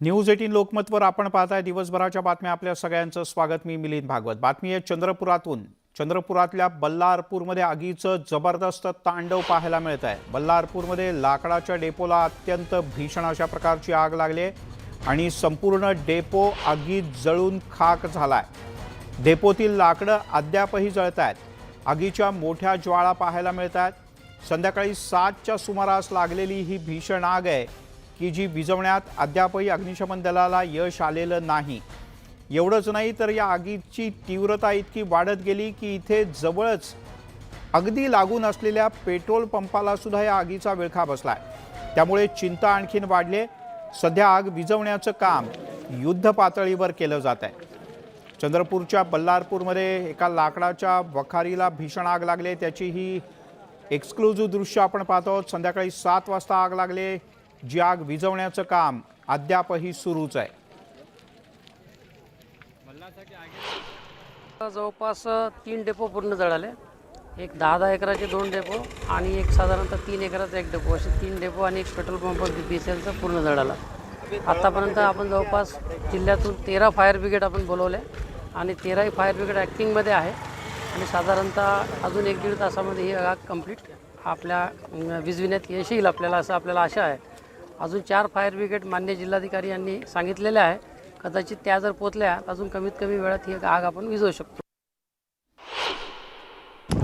News 18 लोकमतवर आपण पाहताय दिवसभराच्या बातम्या। आपल्या सगळ्यांचं स्वागत। मी मिलिंद भागवत। बातमी आहे चंद्रपुरातून। चंद्रपुरातल्या बल्लारपूरमध्ये आगीचं जबरदस्त तांडव पाहायला मिळत आहे। बल्लारपूरमध्ये लाकडाच्या डेपोला अत्यंत भीषण अशा प्रकारची आग लागली आणि संपूर्ण डेपो आगीत जळून खाक झालाय। डेपोतील लाकडं अद्यापही जळतायत। आगीच्या मोठ्या ज्वाळा पाहायला मिळतात। संध्याकाळी 7च्या सुमारास लागलेली ही भीषण आग आहे की जी विझवण्यात अद्यापही अग्निशमन दलाला यश आलेलं नाही। एवढंच नाही तर या आगीची तीव्रता इतकी वाढत गेली की इथे जवळच अगदी लागून असलेल्या पेट्रोल पंपाला सुद्धा या आगीचा विळखा बसलाय। त्यामुळे चिंता आणखीन वाढली। सध्या आग विझवण्याचं काम युद्ध पातळीवर केलं जात आहे। चंद्रपूरच्या बल्लारपूरमध्ये एका लाकडाच्या वखारीला भीषण आग लागली। त्याची ही एक्सक्लुझिव्ह दृश्य आपण पाहतो। संध्याकाळी 7 वाजता आग लागली, जी आग विझवण्याचं काम अद्यापही सुरूच आहे। जवळपास 3 डेपो पूर्ण जळाले। एक 10 एकराचे 2 डेपो आणि एक साधारणतः 3 एकराचा 1 डेपो, असे 3 डेपो आणि एक पेट्रोल पंप BPCLचा पूर्ण जळाला। आतापर्यंत आपण जवळपास जिल्ह्यातून 13 फायर ब्रिगेड आपण बोलवले आणि 13ही फायर ब्रिगेड ॲक्टिंगमध्ये आहे आणि साधारणतः अजून 1-1.5 तासामध्ये ही आग कंप्लीट आपल्या विझविण्यात यश येईल आपल्याला, असं आपल्याला आशा आहे। अजून 4 फायर ब्रिगेड मान्य जिल्हाधिकारी यांनी सांगितलेले आहे। कदाचित त्या जर पोचल्या अजून कमीत कमी वेळात ही आग आपण विझवू शकतो।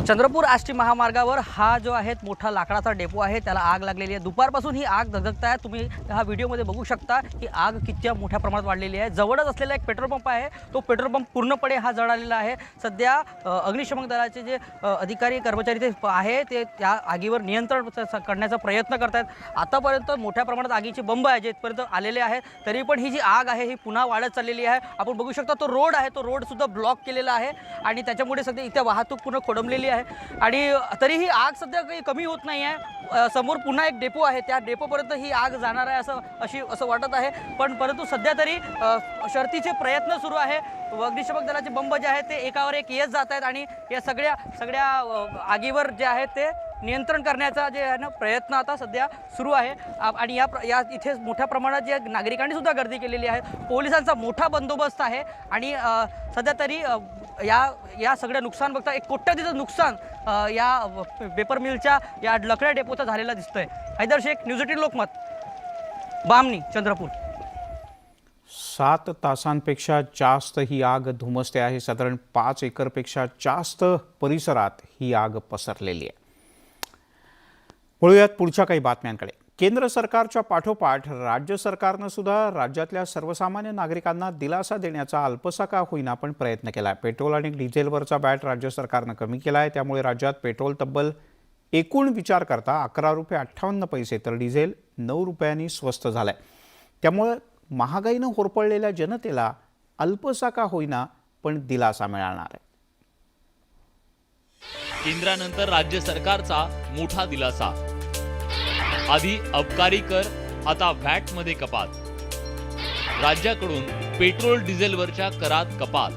चंद्रपूर आष्टी महामार्गावर हा जो आहे मोठा लाकडाचा डेपो आहे, त्याला आग लागलेली आहे। दुपारपासून ही आग धगधगत आहे। तुम्ही हा व्हिडिओमध्ये बघू शकता की आग किती मोठ्या प्रमाणात वाढलेली आहे। जवळच असलेला एक पेट्रोल पंप आहे, तो पेट्रोल पंप पूर्णपणे हा जळालेला आहे। सध्या अग्निशमन दलाचे जे अधिकारी कर्मचारी ते आहे ते त्या आगीवर नियंत्रण करण्याचा प्रयत्न करत आहेत। आतापर्यंत मोठ्या प्रमाणात आगीचे बंब आहे जे इथपर्यंत आलेले आहेत, तरी पण ही जी आग आहे ही पुन्हा वाढत चाललेली आहे। आपण बघू शकता तो रोड आहे, तो रोड सुद्धा ब्लॉक केलेला आहे आणि त्याच्यामुळे सध्या इथे वाहतूक पूर्ण खोळंबलेली आहे आणि तरीही आग सध्या काही कमी होत नाही आहे। समोर पुन्हा एक डेपो आहे, त्या डेपोपर्यंत ही आग जाणार आहे असं वाटत आहे। परंतु सध्या तरी शर्थीचे प्रयत्न सुरू आहे। अग्निशमन दलाचे बंब जे आहेत ते एकावर एक येत जात आहेत आणि या सगळ्या आगीवर जे आहे ते नियंत्रण करण्याचा जे आहे ना प्रयत्न आता सध्या सुरू आहे। आणि या इथे मोठ्या प्रमाणात जे नागरिकांनी सुद्धा गर्दी केलेली आहे। पोलिसांचा मोठा बंदोबस्त आहे आणि सध्या तरी या सगळ्या नुकसान बघता 1 कोट्यावधीचं नुकसान या पेपर मिलच्या या लकड्या डेपोचं झालेलं दिसतंय। हैदर शेख, न्यूज 18 लोकमत, बामणी, चंद्रपूर। 7 तासांपेक्षा जास्त ही आग धुमसते आहे। साधारण 5 एकरपेक्षा जास्त परिसरात ही आग पसरलेली आहे। वळूयात पुढच्या काही बातम्यांकडे। केंद्र सरकारच्या पाठोपाठ राज्य सरकारनं सुद्धा राज्यातल्या सर्वसामान्य नागरिकांना दिलासा देण्याचा अल्पसा का होईना पण प्रयत्न केलाय। पेट्रोल आणि डिझेलवरचा वॅट राज्य सरकारनं कमी केलाय। त्यामुळे राज्यात पेट्रोल तब्बल एकूण विचार करता 11 रुपये 58 पैसे तर डिझेल 9 रुपयांनी स्वस्त झालंय। त्यामुळे महागाईनं होरपळलेल्या जनतेला अल्पसा का होईना पण दिलासा मिळणार आहे। केंद्रानंतर राज्य सरकारचा मोठा दिलासा। आधी अबकारी कर, आता व्हॅट मध्ये कपात। राज्याकडून पेट्रोल डिझेलवरच्या करात कपात।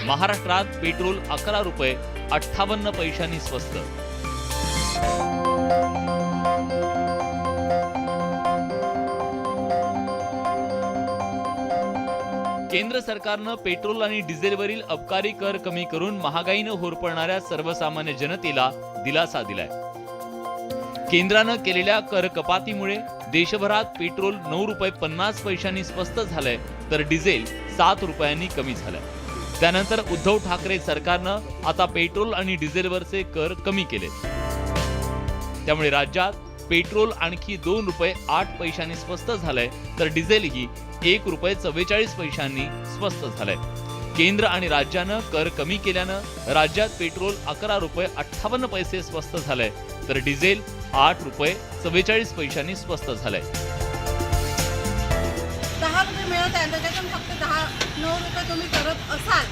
महाराष्ट्रात पेट्रोल 11 रुपये 58 पैशांनी स्वस्त। केंद्र सरकारनं पेट्रोल आणि डिझेलवरील अबकारी कर कमी करून महागाईनं होरपळणाऱ्या सर्वसामान्य जनतेला दिलासा दिलाय। केंद्रानं केलेल्या कर कपातीमुळे देशभरात पेट्रोल 9 रुपये 50 पैशांनी स्वस्त झालंय तर डिझेल 7 रुपयांनी कमी झालंय। त्यानंतर उद्धव ठाकरे सरकारनं आता पेट्रोल आणि डिझेलवरचे कर कमी केले। त्यामुळे राज्यात पेट्रोल आणखी 2 रुपये 8 पैशांनी स्वस्त झालंय तर डिझेलही 1 रुपये 44 पैशांनी स्वस्त झालंय। केंद्र आणि राज्यानं कर कमी केल्यानं राज्यात पेट्रोल 11 रुपये 58 पैसे स्वस्त झालंय तर डिझेल 8 रुपये 44 पैशांनी स्वस्त झालंय। 10 रुपये मिळत आहे, त्याच्यातून फक्त 9 रुपये तुम्ही करत असाल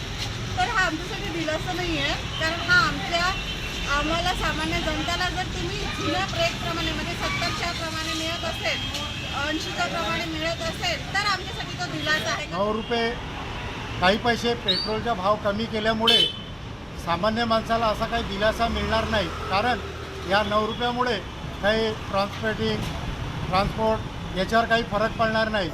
तर हा आमच्यासाठी दिलासा नाही आहे। कारण हा आम्हाला सामान्य जनतेला जर तुम्ही जुन्या प्रमाणे म्हणजे 70च्या प्रमाणे मिळत असेल, 80च्या प्रमाणे मिळत असेल तर आमच्यासाठी तो दिलासा आहे। 9 रुपये काही पैसे पेट्रोलचा भाव कमी केल्यामुळे सामान्य माणसाला असा काही दिलासा मिळणार नाही। कारण या 9 रुपयामुळे काही ट्रान्सपोर्ट याच्यावर काही फरक पडणार नाही।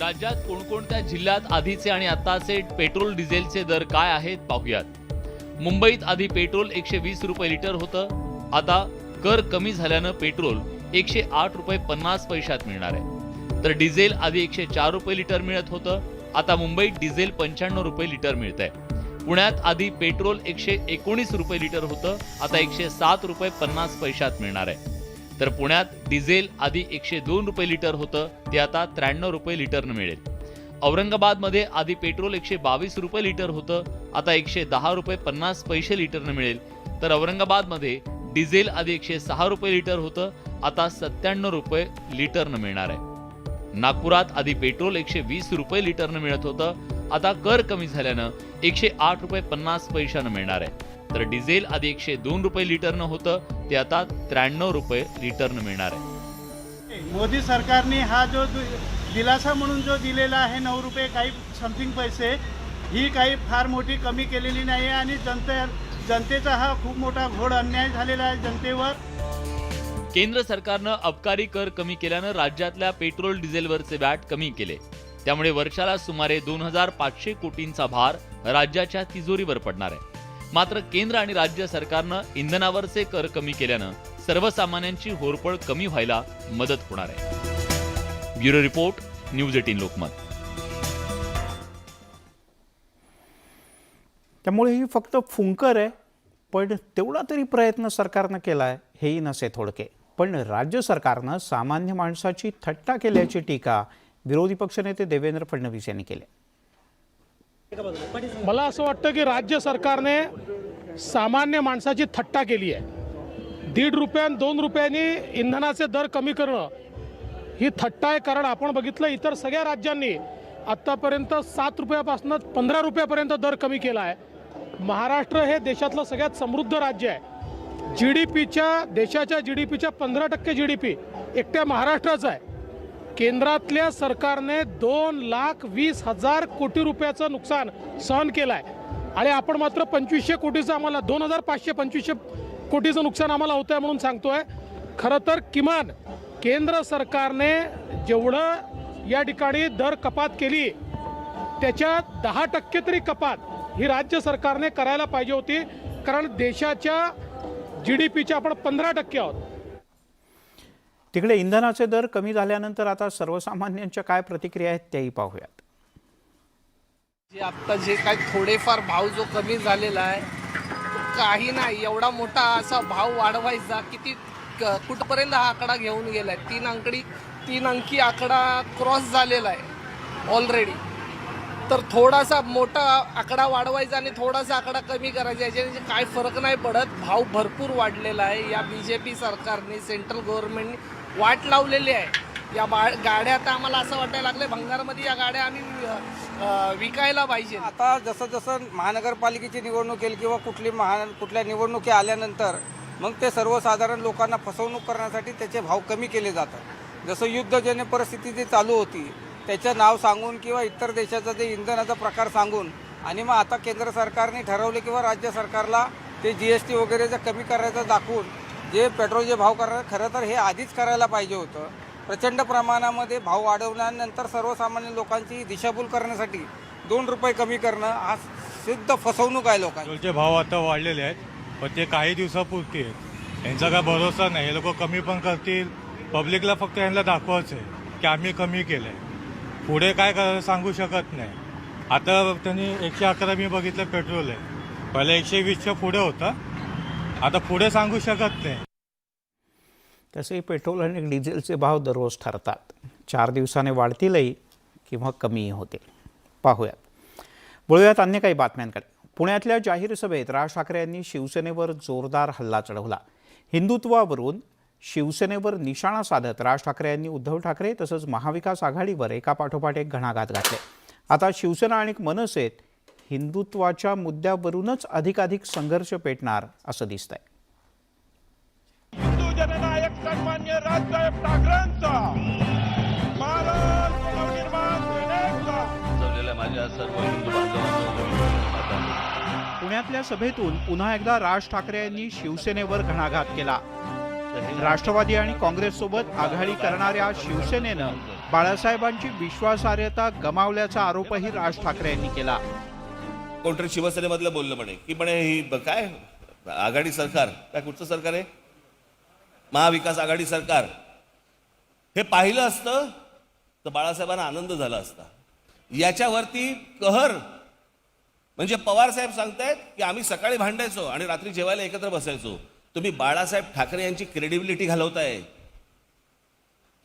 राज्यात कोणकोणत्या जिल्ह्यात आधीचे आणि आताचे पेट्रोल डिझेलचे दर काय आहेत पाहूयात। मुंबईत आधी पेट्रोल 120 रुपये लिटर होतं, आता कर कमी झाल्यानं पेट्रोल 108 रुपये 50 पैशात मिळणार आहे। तर डिझेल आधी 104 रुपये लिटर मिळत होतं, आता मुंबईत डिझेल 95 रुपये लिटर मिळतंय। पुण्यात आधी पेट्रोल 119 रुपये लिटर होतं, आता 107 रुपये 50 पैशात मिळणार आहे। तर पुण्यात डिझेल आधी 102 रुपये लिटर होतं, ते आता 93 रुपये लिटरनं मिळेल। औरंगाबादमध्ये आधी पेट्रोल 122 रुपये लिटर होतं, आता 110 रुपये 50 पैसे लिटरनं मिळेल। तर औरंगाबादमध्ये डिझेल आधी 106 रुपये लिटर होतं, आता 97 रुपये लिटरनं मिळणार आहे। नागपुरात आधी पेट्रोल 120 रुपये लिटरनं मिळत होतं, आता कर कमी झाल्यानं 108 रुपये 50 पैशानं मिळणार आहे। तर डिझेल आधी 102 रुपये लिटरनं होतं, ते आता 93 रुपये लिटरनं मिळणार आहे। मोदी सरकारने हा जो दिलासा म्हणून जो दिलेला आहे 9 रुपये काही समथिंग पैसे, ही काही फार मोठी कमी केलेली नाही आहे आणि जनतेचा हा खूप मोठा घोर अन्याय झालेला आहे जनतेवर। केंद्र सरकारनं अबकारी कर कमी केल्यानं राज्यातल्या पेट्रोल डिझेलवरचे वॅट कमी केले, त्यामुळे वर्षाला सुमारे 2500 कोटींचा भार राज्याच्या तिजोरीवर पडणार आहे। मात्र केंद्र आणि राज्य सरकारनं इंधनावरचे कर कमी केल्यानं सर्वसामान्यांची होरपळ कमी व्हायला मदत होणार आहे। Bureau report, news 18 Lokmat. त्यामुळे ही फक्त फुंकर आहे, पण तेवढा तरी प्रयत्न सरकारनं केला आहे हेही नसे थोडके। पण राज्य सरकारनं सामान्य माणसाची थट्टा केल्याची टीका विरोधी पक्षनेते देवेंद्र फडणवीस यांनी केली। मला असं वाटतं की राज्य सरकारने सामान्य माणसाची थट्टा केली आहे। 1.5 रुपये 2 रुपयांनी इंधनाचे दर कमी करणं ही थट्टा आहे, कारण आपण बघितलं इतर सगळ्या राज्यांनी आत्तापर्यंत 7 रुपयापासून 15 रुपयापर्यंत दर कमी केला आहे। महाराष्ट्र हे देशातलं सगळ्यात समृद्ध राज्य आहे। देशाच्या जीडीपीच्या 15% जीडीपी एकट्या महाराष्ट्राचा आहे। केंद्रातल्या सरकारने 2,20,000 कोटी रुपयाचं नुकसान सहन केलं आहे आणि आपण मात्र 2500 कोटीचं आम्हाला 2,525 कोटीचं नुकसान आम्हाला होतं आहे म्हणून सांगतोय। खरं तर किमान केंद्र सरकारने जेवढं या ठिकाणी दर कपात केली त्याच्या 10% तरी कपात ही राज्य सरकारने करायला पाहिजे होती, कारण देशाच्या जीडीपीच्या आपण 15% आहोत। तिकडे इंधनाचे दर कमी झाल्यानंतर आता सर्वसामान्यांच्या काय प्रतिक्रिया आहेत त्याही पाहूयात। आता जे काही थोडेफार भाव जो कमी झालेला आहे, काही नाही एवढा मोठा असा भाव वाढवायचा, किती कुठपर्यंत हा आकडा घेऊन गेलाय। 3 अंकी आकडा क्रॉस झालेला आहे ऑलरेडी। तर थोडासा मोठा आकडा वाढवायचा आणि थोडासा आकडा कमी करायचा, याच्याने काय फरक नाही पडत। भाव भरपूर वाढलेला आहे। या बीजेपी सरकारने, सेंट्रल गव्हर्नमेंटने वाट लावलेली आहे। या गाड्या आता आम्हाला असं वाटायला लागले भंगारमध्ये या गाड्या आम्ही विकायला पाहिजे। आता जसं जसं महानगरपालिकेची निवडणूक येईल किंवा कुठल्या निवडणुकी आल्यानंतर मग ते सर्वसाधारण लोकांना फसवणूक करण्यासाठी त्याचे भाव कमी केले जातात। जसं युद्धजन्य परिस्थिती जी चालू होती त्याचं नाव सांगून किंवा इतर देशाचा जे इंधनाचा प्रकार सांगून, आणि मग आता केंद्र सरकारने ठरवले किंवा राज्य सरकारला ते GST वगैरे जे कमी करायचं दाखवून जे पेट्रोलचे भाव करणार, खरं तर हे आधीच करायला पाहिजे होतं। प्रचंड प्रमाणामध्ये भाव वाढवल्यानंतर सर्वसामान्य लोकांची दिशाभूल करण्यासाठी 2 रुपये कमी करणं हा सिद्ध फसवणूक आहे लोकांची। पेट्रोलचे भाव आता वाढलेले आहेत, पण ते काही दिवसापुरती आहेत। यांचा काय भरोसा नाही, हे लोक कमी पण करतील। पब्लिकला फक्त यांना दाखवायचं आहे की आम्ही कमी केलं आहे, पुढे काय सांगू शकत नाही। आता त्यांनी 111 मी बघितलं पेट्रोल आहे, पहिले 120च्या पुढे होता, आता पुढे सांगू शकत नाही। तसेही पेट्रोल आणि डिझेलचे भाव दररोज ठरतात, 4 दिवसाने वाढतीलही किंवा कमीही होतील। पाहूयात, बोलूयात अन्य काही बातम्यांकडे। पुण्यातल्या जाहीर सभेत राज ठाकरे यांनी शिवसेनेवर जोरदार हल्ला चढवला। हिंदुत्वावरून शिवसेनेवर निशाणा साधत राज ठाकरे यांनी उद्धव ठाकरे तसंच महाविकास आघाडीवर एकापाठोपाठ एक घणाघात घातले। आता शिवसेना आणि मनसेत हिंदुत्वाच्या मुद्द्यावरूनच अधिकाधिक संघर्ष पेटणार असं दिसतंय। हिंदू जननायक सन्मान्य राजसाहेब ठाकरेंचा महाराज नवनिर्माण सेनेचा माझ्या सर्व हिंदू पुण्यातल्या सभेतून पुन्हा एकदा राज ठाकरे यांनी शिवसेनेवर घणाघात केला। राष्ट्रवादी आणि काँग्रेससोबत आघाडी करणाऱ्या शिवसेनेनं बाळासाहेबांची विश्वासार्हता गमावल्याचा आरोपही राज ठाकरे यांनी केला. कोणतरी शिवसेनेमधलं बोललं म्हणे की म्हणे ही काय आघाडी सरकार, काय कुठचं सरकार आहे, महाविकास आघाडी सरकार, हे पाहिलं असतं तर बाळासाहेबांना आनंद झाला असता. याच्यावरती कहर म्हणजे पवार साहेब सांगतायत की आम्ही सकाळी भांडायचो आणि रात्री जेवायला एकत्र बसायचो. तुम्ही बाळासाहेब ठाकरे यांची क्रेडिबिलिटी घालवताय.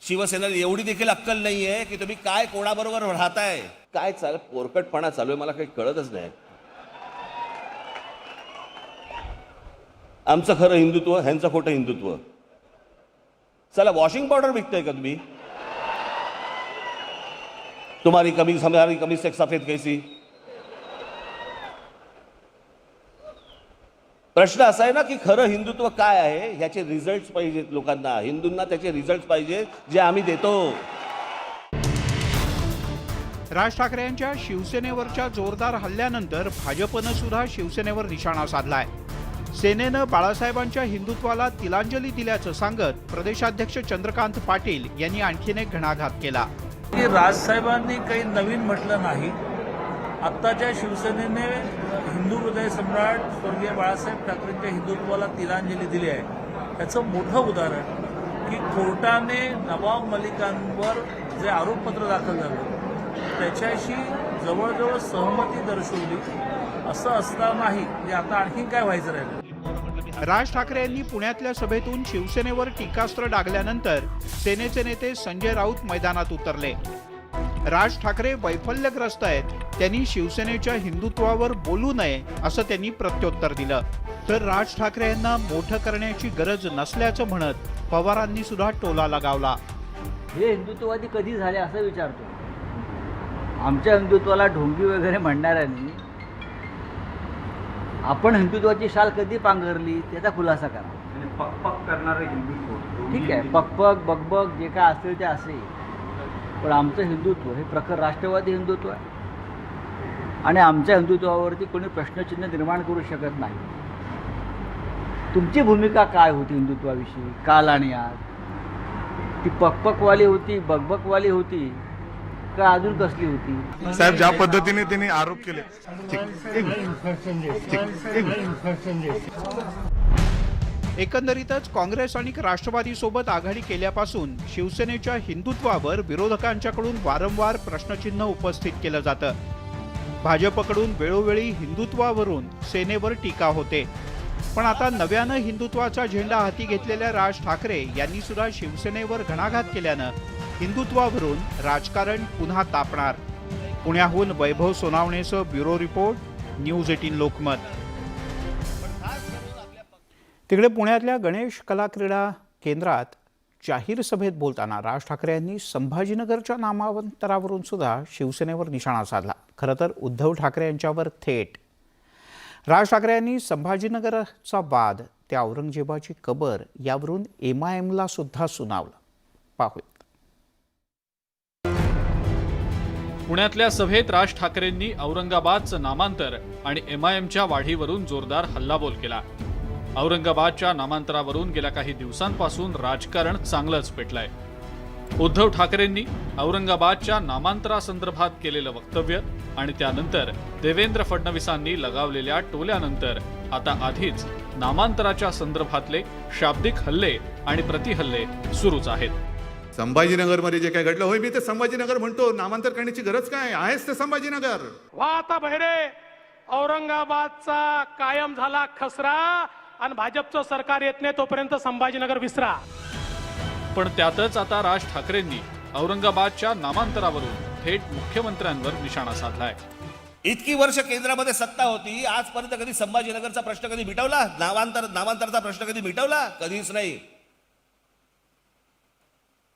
शिवसेनेला एवढी देखील अक्कल नाहीये की तुम्ही काय कोणाबरोबर राहताय. काय पोरकटपणा चालू आहे मला काही कळतच नाही. आमचं खरं हिंदुत्व, ह्यांचं खोटं हिंदुत्व. चला वॉशिंग पावडर विकताय का तुम्ही? तुम्हारी कमी से सफेद कैसी. प्रश्न असा आहे ना की खरं हिंदुत्व काय आहे ह्याचे रिझल्ट पाहिजेत लोकांना. हिंदूंना त्याचे रिझल्ट पाहिजे जे आम्ही देतो. राज ठाकरे यांच्या शिवसेनेवरच्या जोरदार हल्ल्यानंतर भाजपनं सुद्धा शिवसेनेवर निशाणा साधलाय. सेनेनं बाळासाहेबांच्या हिंदुत्वाला तिलांजली दिल्याचं सांगत प्रदेशाध्यक्ष चंद्रकांत पाटील यांनी आणखीन एक घणाघात केला. की राजसाहेबांनी काही नवीन म्हटलं नाही. आत्ताच्या शिवसेनेने हिंदू हृदय सम्राट स्वर्गीय बाळासाहेब ठाकरेंच्या हिंदुत्वाला तिलांजली दिली आहे. याचं मोठं उदाहरण की कोर्टाने नवाब मलिकांवर जे आरोपपत्र दाखल झालं त्याच्याशी जवळजवळ सहमती दर्शवली. असं असतानाही म्हणजे आता आणखी काय व्हायचं राहिलं. राज ठाकरे यांनी पुण्यातल्या सभेतून शिवसेनेवर टीकास्त्र डागल्यानंतर सेनेचे नेते संजय राऊत मैदानात उतरले. राज ठाकरे वैफल्यग्रस्त आहेत, त्यांनी शिवसेनेच्या हिंदुत्वावर बोलू नये असं त्यांनी प्रत्युत्तर दिलं. तर राज ठाकरे यांना मोठं करण्याची गरज नसल्याचं म्हणत पवारांनी सुद्धा टोला लगावला. हे हिंदुत्ववादी कधी झाले असं विचारतो. आमच्या हिंदुत्वाला ढोंगी वगैरे म्हणणाऱ्यांनी आपण हिंदुत्वाची शाल कधी पांघरली त्याचा खुलासा करा. पकपक करणारे हिंदुत्व ठीक आहे, पकपक बकबक जे काय असेल ते असेल, पण आमचं हिंदुत्व हे प्रखर राष्ट्रवादी हिंदुत्व आहे आणि आमच्या हिंदुत्वावरती कोणी प्रश्नचिन्ह निर्माण करू शकत नाही. तुमची भूमिका काय होती हिंदुत्वाविषयी काल आणि आज? ती पकपकवाली होती, बकबकवाली होती का अजून कसली होती? साहेब ज्या पद्धतीने त्यांनी आरोप केले, एकंदरीतच काँग्रेस आणि राष्ट्रवादी सोबत आघाडी केल्यापासून शिवसेनेच्या हिंदुत्वावर विरोधकांच्याकडून वारंवार प्रश्नचिन्ह उपस्थित केलं जातं. भाजपकडून वेळोवेळी हिंदुत्वावरून सेनेवर टीका होते. पण आता नव्यानं हिंदुत्वाचा झेंडा हाती घेतलेल्या राज ठाकरे यांनी सुद्धा शिवसेनेवर घणाघात केल्यानं हिंदुत्वावरून राजकारण पुन्हा तापणार. पुण्याहून वैभव सोनावणेसह ब्युरो रिपोर्ट, न्यूज 18 लोकमत. तिकडे पुण्यातल्या गणेश कला क्रीडा केंद्रात जाहीर सभेत बोलताना राज ठाकरे यांनी संभाजीनगरच्या नामांतरावरून सुद्धा शिवसेनेवर निशाणा साधला. खरं तर उद्धव ठाकरे यांच्यावर थेट. राज ठाकरे यांनी संभाजीनगरचा वाद, त्या औरंगजेबाची कबर यावरून MIMला सुद्धा सुनावलं. पाहूया. पुण्यातल्या सभेत राज ठाकरेंनी औरंगाबादचं नामांतर आणि MIMच्या वाढीवरून जोरदार हल्लाबोल केला. औरंगाबादच्या नामांतरावरून गेल्या काही दिवसांपासून राजकारण चांगलंच पेटलंय. उद्धव ठाकरेंनी औरंगाबादच्या नामांतरासंदर्भात केलेलं वक्तव्य आणि त्यानंतर देवेंद्र फडणवीसांनी लगावलेल्या टोल्यानंतर आता आधीच नामांतराच्या संदर्भातले शाब्दिक हल्ले आणि प्रतिहल्ले सुरूच आहेत. संभाजीनगरमध्ये जे काय घडलं, होय मी ते संभाजीनगर म्हणतो, नामांतर करण्याची गरज काय आहेच ते संभाजीनगर. वा आता बहिरे, औरंगाबादचा कायम झाला खसरा आणि भाजपचं सरकार येत नाही तोपर्यंत संभाजीनगर विसरा. पण त्यातच आता राज ठाकरेंनी औरंगाबादच्या नामांतरावरून थेट मुख्यमंत्र्यांवर निशाणा साधलाय. इतकी वर्ष केंद्रामध्ये सत्ता होती, आजपर्यंत कधी संभाजीनगरचा प्रश्न कधी मिटवला? नामांतरचा प्रश्न कधी मिटवला? कधीच नाही.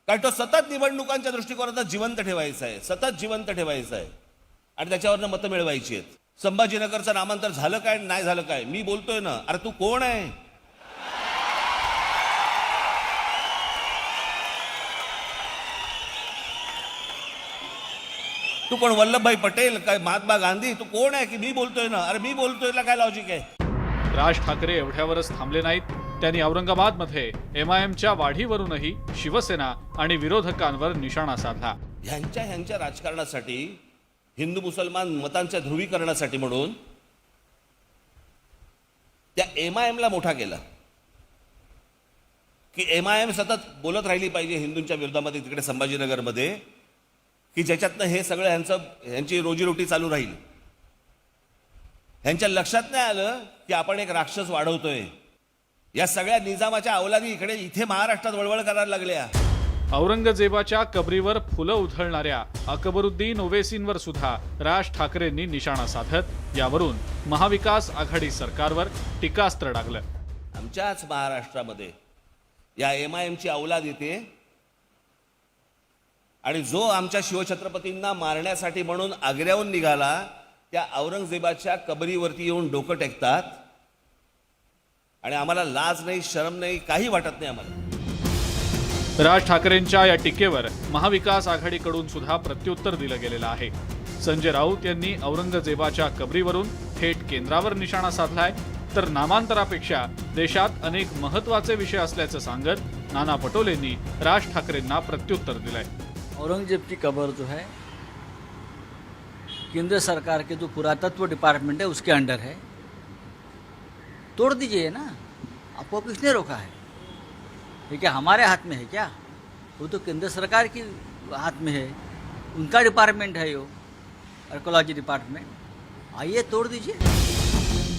कारण तो सतत निवडणुकांच्या दृष्टिकोनातून जिवंत ठेवायचा आहे, सतत जिवंत ठेवायचा आहे आणि त्याच्यावरनं मतं मिळवायची आहेत. संभाजीनगरचं नामांतर झालं काय नाही झालं काय मी बोलतोय ना. अरे तू कोण आहे? तू कोण? वल्लभभाई पटेल काय महात्मा गांधी? तू कोण आहे की मी बोलतोय ना? अरे मी बोलतोय काय लॉजिक आहे? राज ठाकरे एवढ्यावरच थांबले नाहीत. त्यांनी औरंगाबादमध्ये MIMच्या वाढीवरूनही शिवसेना आणि विरोधकांवर निशाणा साधला. ह्यांच्या राजकारणासाठी, हिंदू मुसलमान मतांच्या ध्रुवीकरणासाठी म्हणून त्या MIMला मोठा केला की MIM सतत बोलत राहिली पाहिजे हिंदूंच्या विरोधामध्ये तिकडे संभाजीनगरमध्ये, की ज्याच्यातनं हे सगळं ह्यांची रोजीरोटी चालू राहील. ह्यांच्या लक्षात नाही आलं की आपण एक राक्षस वाढवतोय. या सगळ्या निजामाच्या अवलादी इथे महाराष्ट्रात वळवळ करायला लागल्या. औरंगजेबाच्या कबरीवर फुलं उधळणाऱ्या अकबरुद्दीन ओवेसींवर सुद्धा राज ठाकरेंनी निशाणा साधत यावरून महाविकास आघाडी सरकारवर टीकास्त्र डागलं. आमच्याच महाराष्ट्रामध्ये या MIMची अवलाद येते आणि जो आमच्या शिवछत्रपतींना मारण्यासाठी म्हणून आग्र्याहून निघाला त्या औरंगजेबाच्या कबरीवरती येऊन डोकं टेकतात आणि आम्हाला लाज नाही, शरम नाही, काही वाटत नाही आम्हाला. राज ठाकरेंच्या या टीकेवर महाविकास आघाडीकडून सुद्धा प्रत्युत्तर दिलं गेलेलं आहे. संजय राऊत यांनी औरंगजेबाच्या कबरीवरून थेट केंद्रावर निशाणा साधलाय, तर नामांतरापेक्षा देशात अनेक महत्त्वाचे विषय असल्याचं सांगत नाना पटोलेंनी राज ठाकरेंना प्रत्युत्तर दिलंय. औरंगजेब की कब्र जो है केंद्र सरकार के जो पुरातत्व डिपार्टमेंट है उसके अंडर है, तोड़ दीजिए ना, आपको किसने रोका है? ये क्या हमारे हाथ में है क्या? वो तो केंद्र सरकार की हाथ में है, उनका डिपार्टमेंट है वो आर्कोलॉजी डिपार्टमेंट. आइए तोड़ दीजिए.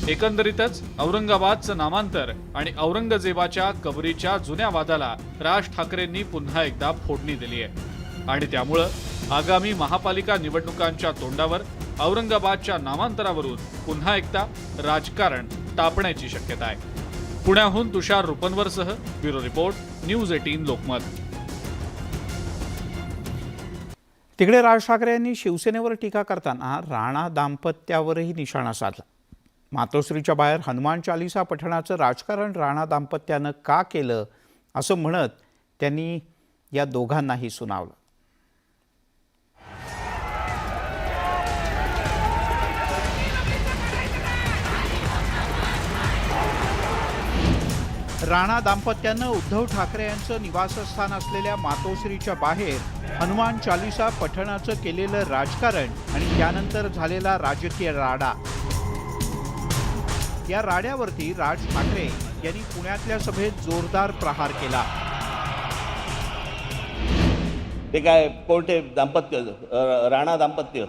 एकंदरीतच औरंगाबादचं नामांतर आणि औरंगजेबाच्या कबरीच्या जुन्या वादाला राज ठाकरेंनी पुन्हा एकदा फोडणी दिली आहे आणि त्यामुळं आगामी महापालिका निवडणुकांच्या तोंडावर औरंगाबादच्या नामांतरावरून पुन्हा एकदा राजकारण तापण्याची शक्यता आहे. पुण्याहून तुषार रुपनवरसह ब्युरो रिपोर्ट, न्यूज 18 लोकमत. तिकडे राज ठाकरे यांनी शिवसेनेवर टीका करताना राणा दाम्पत्यावरही निशाणा साधला. मातोश्रीच्या बाहेर हनुमान चालिसा पठणाचं राजकारण राणा दाम्पत्यानं का केलं असं म्हणत त्यांनी या दोघांनाही सुनावलं. राणा दाम्पत्यानं उद्धव ठाकरे यांचं निवासस्थान असलेल्या मातोश्रीच्या बाहेर हनुमान चालिसा पठणाचं केलेलं राजकारण आणि त्यानंतर झालेला राजकीय राडा, या राड्यावरती राज ठाकरे यांनी पुण्यातल्या सभेत जोरदार प्रहार केला. ते काय कोणते दाम्पत्य, राणा दाम्पत्य?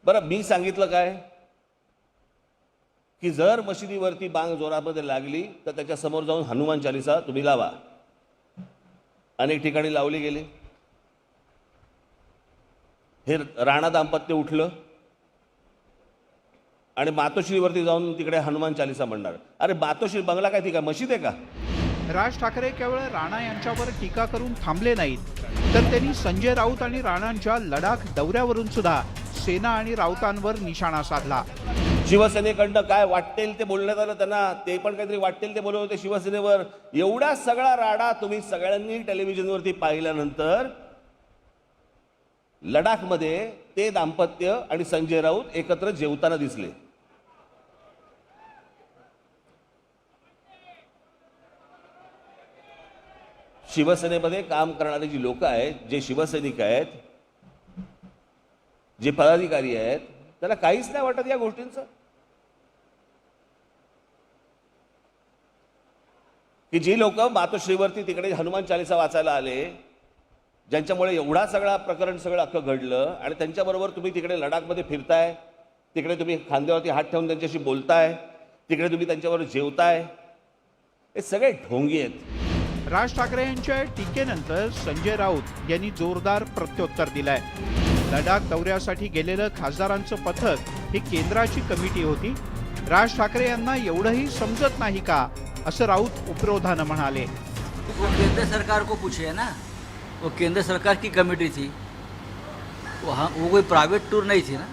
बरं, मी सांगितलं काय की जर मशिदीवरती बांग जोरामध्ये लागली तर त्याच्या समोर जाऊन हनुमान चालिसा तुम्ही लावा. अनेक ठिकाणी लावली गेली. हे राणा दाम्पत्य उठलं आणि मातोश्रीवरती जाऊन तिकडे हनुमान चालिसा म्हणणार. अरे मातोश्री बंगला काय, ती काय मशीद आहे का? राज ठाकरे केवळ राणा यांच्यावर टीका करून थांबले नाहीत, तर त्यांनी संजय राऊत आणि राणांच्या लडाख दौऱ्यावरून सुद्धा सेना आणि राऊतांवर निशाणा साधला. शिवसेनेकडनं काय वाटेल ते बोलण्यात आलं त्यांना, ते पण काहीतरी वाटेल ते बोलत होते शिवसेनेवर. एवढा सगळा राडा तुम्ही सगळ्यांनी टेलिव्हिजनवरती पाहिल्यानंतर लडाखमध्ये ते दाम्पत्य आणि संजय राऊत एकत्र जेवताना दिसले. शिवसेनेमध्ये काम करणारे जी लोक आहेत, जे शिवसैनिक आहेत, जे पदाधिकारी आहेत, त्याला काहीच नाही वाटत या गोष्टींचं, की जी लोक मातोश्रीवरती तिकडे हनुमान चालिसा वाचायला आले, ज्यांच्यामुळे एवढा सगळा प्रकरण सगळं अख्खं घडलं, आणि त्यांच्याबरोबर तुम्ही तिकडे लडाखमध्ये फिरताय, तिकडे तुम्ही खांद्यावरती हात ठेवून त्यांच्याशी बोलताय, तिकडे तुम्ही त्यांच्याबरोबर जेवताय, हे सगळे ढोंगी आहेत. राज ठाकरे यांच्या टीकेनंतर संजय राऊत यांनी जोरदार प्रत्युत्तर दिलंय. लडाख दौऱ्यासाठी गेलेलं खासदारांचं पथक ही केंद्राची कमिटी होती. राज ठाकरे यांना एवढंही समजत नाही का, असं राऊत उपरोधानं म्हणाले. वो केंद्र सरकार को पूछिए ना, वो केंद्र सरकार की कमेटी थी, वो कोई प्राइवेट टूर नहीं थी ना,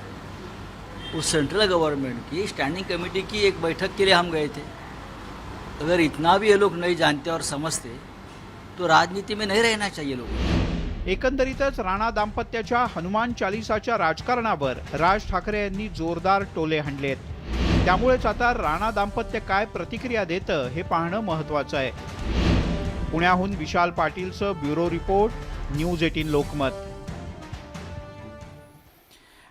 वो सेंट्रल गवर्नमेंट की स्टैंडिंग कमेटी की एक बैठक के लिए हम गए थे. अगर इतना भी ये लोग नहीं जानते और समझते तो राजनीति में नहीं रहना चाहिए लोग. एकंदरीतच राणा दाम्पत्याच्या हनुमान चालिसाच्या राजकारणावर राज ठाकरे यांनी जोरदार टोले हाणलेत. त्यामुळेच आता राणा दाम्पत्य काय प्रतिक्रिया देतं हे पाहणं महत्त्वाचं आहे. पुण्याहून विशाल पाटीलचं ब्युरो रिपोर्ट, न्यूज 18 लोकमत.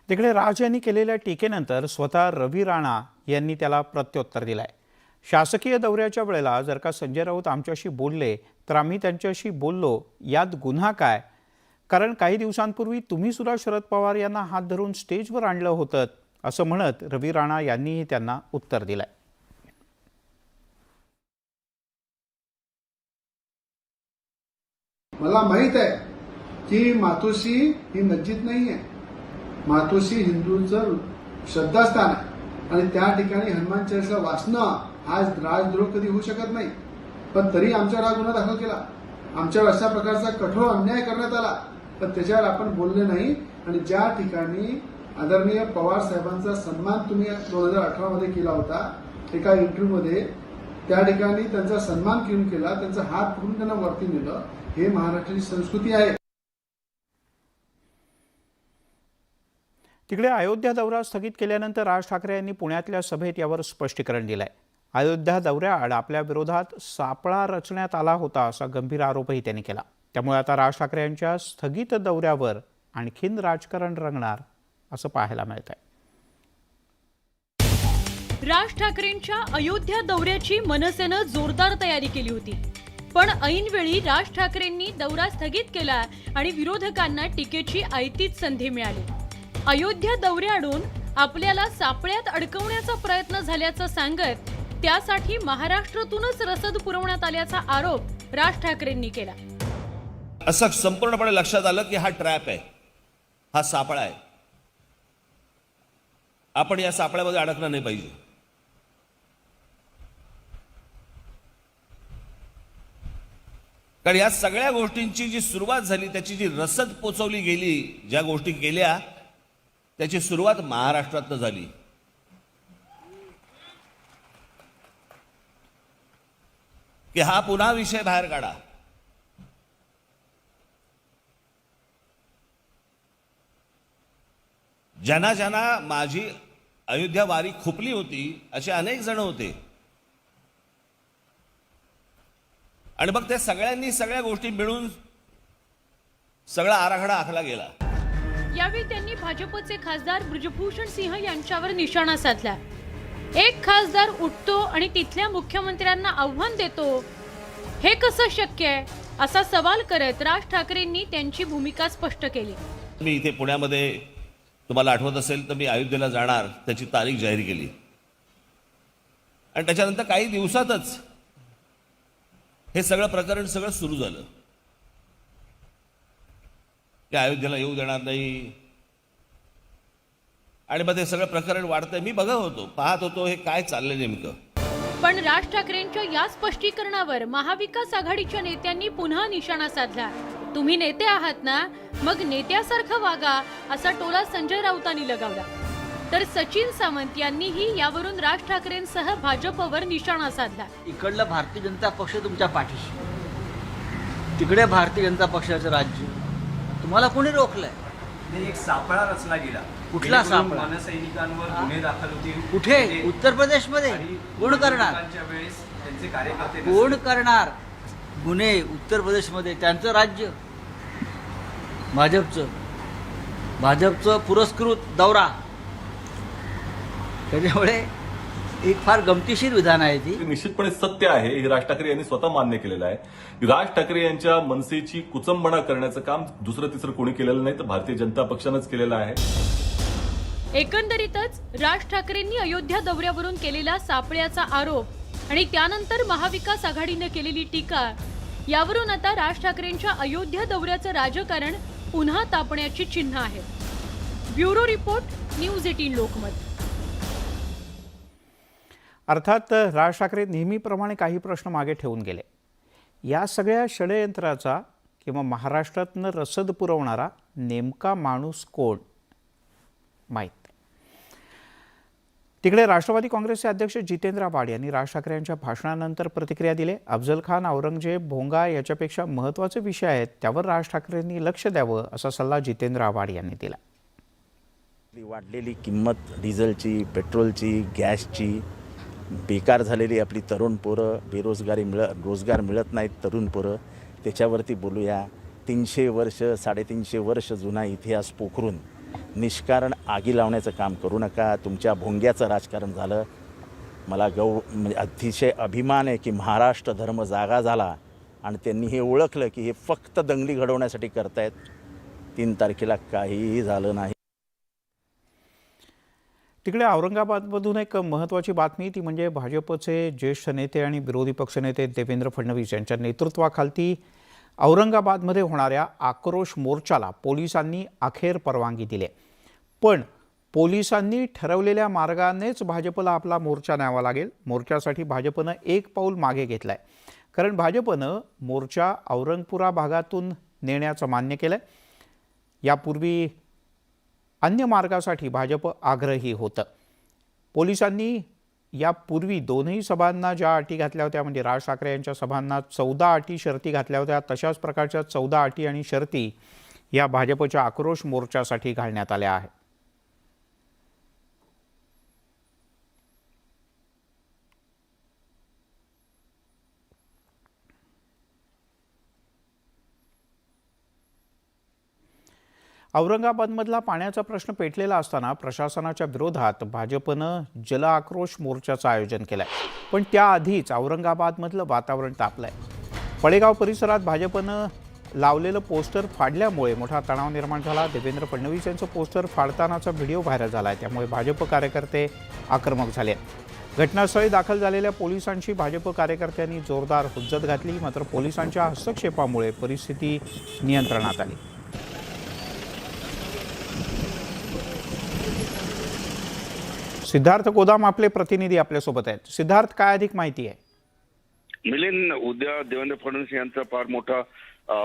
तिकडे राज यांनी केलेल्या टीकेनंतर स्वतः रवी राणा यांनी त्याला प्रत्युत्तर दिलंय. शासकीय दौऱ्याच्या वेळेला जर का संजय राऊत आमच्याशी बोलले तर आम्ही त्यांच्याशी बोललो, यात गुन्हा काय? कारण काही दिवसांपूर्वी तुम्ही सुद्धा शरद पवार यांना हात धरून स्टेजवर आणलं होतं, असं म्हणत रवी राणा यांनीही त्यांना उत्तर दिलंय. मला माहित आहे की मातोश्री ही मस्जिद नाही आहे. मातोश्री हिंदूंचं श्रद्धास्थान आहे आणि त्या ठिकाणी हनुमान चालीसा वाचणं हा राजद्रोह कधी होऊ शकत नाही. पण तरी आमच्यावर हा गुन्हा दाखल केला, आमच्यावर अशा प्रकारचा कठोर अन्याय करण्यात आला, पण त्याच्यावर आपण बोलले नाही. आणि ज्या ठिकाणी आदरणीय पवार साहेबांचा सन्मान तुम्ही 2018 मध्ये केला होता एका इंटरव्ह्यूमध्ये, त्या ठिकाणी त्यांचा सन्मान केला, त्यांचा हात पकडून त्यांना वरती नेलं. हे महाराष्ट्राची संस्कृती आहे. तिकडे अयोध्या दौरा स्थगित केल्यानंतर राज ठाकरे यांनी पुण्यातल्या सभेत यावर स्पष्टीकरण दिलंय. अयोध्या दौऱ्याआड आपल्या विरोधात सापळा रचण्यात आला होता असा गंभीर आरोपही त्यांनी केला. त्यामुळे आता राज ठाकरे यांच्या स्थगित दौऱ्यावर आणखीन राजकारण रंगणार असं पाहायला मिळत आहे. राज ठाकरेंच्या अयोध्या दौऱ्याची मनसेनं जोरदार तयारी केली होती, पण ऐनवेळी राज ठाकरेंनी दौरा स्थगित केला आणि विरोधकांना टीकेची आयतीच संधी मिळाली. अयोध्या दौऱ्याआडून आपल्याला सापळ्यात अडकवण्याचा प्रयत्न झाल्याचं सांगत त्यासाठी महाराष्ट्रातूनच रसद पुरवण्यात आल्याचा आरोप राज ठाकरेंनी केला. असं संपूर्णपणे लक्षात आलं की हा ट्रॅप आहे, हा सापळा आहे. आपण या सापळ्यामध्ये अडकलं नाही पाहिजे. कारण या सगळ्या गोष्टींची जी सुरुवात झाली, त्याची जी रसद पोचवली गेली, ज्या गोष्टी केल्या त्याची सुरुवात महाराष्ट्रातनं झाली. की हा पुन्हा विषय बाहेर काढा. ज्यांना ज्यांना माझी अयोध्या वारी खुपली होती असे अनेक जण होते आणि मग त्या सगळ्यांनी सगळ्या गोष्टी मिळून सगळा आराखडा आखला गेला. यावेळी त्यांनी भाजपचे खासदार बृजभूषण सिंह यांच्यावर निशाणा साधला. एक खासदार उठतो आणि तिथल्या मुख्यमंत्र्यांना आव्हान देतो, हे कसं शक्य आहे असा सवाल करत राज ठाकरेंनी त्यांची भूमिका स्पष्ट केली. मी इथे पुण्यामध्ये, तुम्हाला आठवत असेल तर मी अयोध्येला जाणार त्याची तारीख जाहीर केली आणि त्याच्यानंतर काही दिवसातच हे सगळं प्रकरण सगळं सुरू झालं की अयोध्येला येऊ देणार नाही. आणि मग ते सगळं प्रकरण वाढतंय. मी पाहत होतो हे काय चाललंय नेमकं. पण राज ठाकरेंच्या या स्पष्टीकरणावर महाविकास आघाडीच्या नेत्यांनी पुन्हा निशाणा साधला. तुम्ही नेते आहात ना, मग नेत्यासारखं वागा असा टोला संजय राऊतांनी लगावला. तर सचिन सावंत यांनीही यावरून राज ठाकरेंसह भाजपवर निशाणा साधला. इकडलं भारतीय जनता पक्ष तुमच्या पाठीशी, तिकडे भारतीय जनता पक्षाचं राज्य, तुम्हाला कोणी रोखलंय? एक सापळा रचला गेला. कुठला सापळा? मनसैनिकांवर गुन्हे दाखल होतील. कुठे? उत्तर प्रदेशमध्ये. कोण करणार? त्यांचे कार्यकर्ते कोण करणार गुन्हे उत्तर प्रदेशमध्ये? त्यांचं राज्य, भाजपचं पुरस्कृत दौरा. त्याच्यामुळे एक फार गमतीशीर विधान आहे ती. निश्चितपणे सत्य आहे हे राज ठाकरे यांनी स्वतः मान्य केलेलं आहे. राज ठाकरे यांच्या मनसेची कुचंबणा करण्याचं काम दुसरं तिसरं कोणी केलेलं नाही, तर भारतीय जनता पक्षानंच केलेलं आहे. एकंदरीतच राज ठाकरेंनी अयोध्या दौऱ्यावरून केलेला सापळ्याचा आरोप आणि त्यानंतर महाविकास आघाडीने केलेली टीका, यावरून आता राज ठाकरेंच्या अयोध्या दौऱ्याचं राजकारण पुन्हा तापण्याची चिन्ह आहेत. Bureau report, news 18 Lokmat. अर्थात राज ठाकरे नेहमीप्रमाणे काही प्रश्न मागे ठेवून गेले. या सगळ्या षडयंत्राचा किंवा महाराष्ट्रातनं रसद पुरवणारा नेमका माणूस कोण माहीत नाही. तिकडे राष्ट्रवादी काँग्रेसचे अध्यक्ष जितेंद्र आव्हाड यांनी राज ठाकरे यांच्या भाषणानंतर प्रतिक्रिया दिली. अफजल खान, औरंगजेब, भोंगा याच्यापेक्षा महत्त्वाचे विषय आहेत, त्यावर राज ठाकरेंनी लक्ष द्यावं असा सल्ला जितेंद्र आव्हाड यांनी दिला. वाढलेली किंमत डिझेलची, पेट्रोलची, गॅसची, बेकार झालेली आपली तरुण पोरं, रोजगार मिळत नाहीत तरुण पोरं, त्याच्यावरती बोलूया. 300 वर्ष 350 वर्ष जुना इतिहास पोखरून निष्कारण आगी लावण्याचं काम करू नका. तुमच्या भोंग्याचं राजकारण झालं. मला म्हणजे अतिशय अभिमान आहे की महाराष्ट्र धर्म जागा झाला आणि त्यांनी हे ओळखलं की हे फक्त दंगली घडवण्यासाठी करतायत. 3 तारखेला काहीही झालं नाही. तिकडे औरंगाबादमधून एक महत्त्वाची बातमी, ती म्हणजे भाजपचे ज्येष्ठ नेते आणि विरोधी पक्षनेते देवेंद्र फडणवीस यांच्या नेतृत्वाखाली औरंगाबादमध्ये होणाऱ्या आक्रोश मोर्चाला पोलिसांनी अखेर परवानगी दिली. पण पोलिसांनी ठरवलेल्या मार्गानेच भाजपला आपला मोर्चा न्यावा लागेल. मोर्चासाठी भाजपनं एक पाऊल मागे घेतलं आहे. कारण भाजपनं मोर्चा औरंगपुरा भागातून नेण्याचं मान्य केलं आहे. यापूर्वी अन्य मार्गासाठी भाजप आग्रही होतं. पोलिसांनी यापूर्वी दोन्ही सभांना ज्या अटी घातल्या होत्या, म्हणजे राज ठाकरे यांच्या सभांना 14 अटी शर्ती घातल्या होत्या, तशाच प्रकारच्या 14 अटी आणि शर्ती या भाजपच्या आक्रोश मोर्चासाठी घालण्यात आल्या आहेत. औरंगाबादमधला पाण्याचा प्रश्न पेटलेला असताना प्रशासनाच्या विरोधात भाजपनं जल आक्रोश मोर्चाचं आयोजन केलं आहे. पण त्याआधीच औरंगाबादमधलं वातावरण तापलं आहे. पळेगाव परिसरात भाजपनं लावलेलं पोस्टर फाडल्यामुळे मोठा तणाव निर्माण झाला. देवेंद्र फडणवीस यांचं पोस्टर फाडतानाचा व्हिडिओ व्हायरल झाला आहे. त्यामुळे भाजप कार्यकर्ते आक्रमक झाले. घटनास्थळी दाखल झालेल्या पोलिसांशी भाजप कार्यकर्त्यांनी जोरदार हुज्जत घातली. मात्र पोलिसांच्या हस्तक्षेपामुळे परिस्थिती नियंत्रणात आली. सिद्धार्थ गोदाम आपले प्रतिनिधी आपल्यासोबत आहेत. सिद्धार्थ, काय अधिक माहिती आहे? मिलिंद, उद्या देवेंद्र फडणवीस यांचा फार मोठा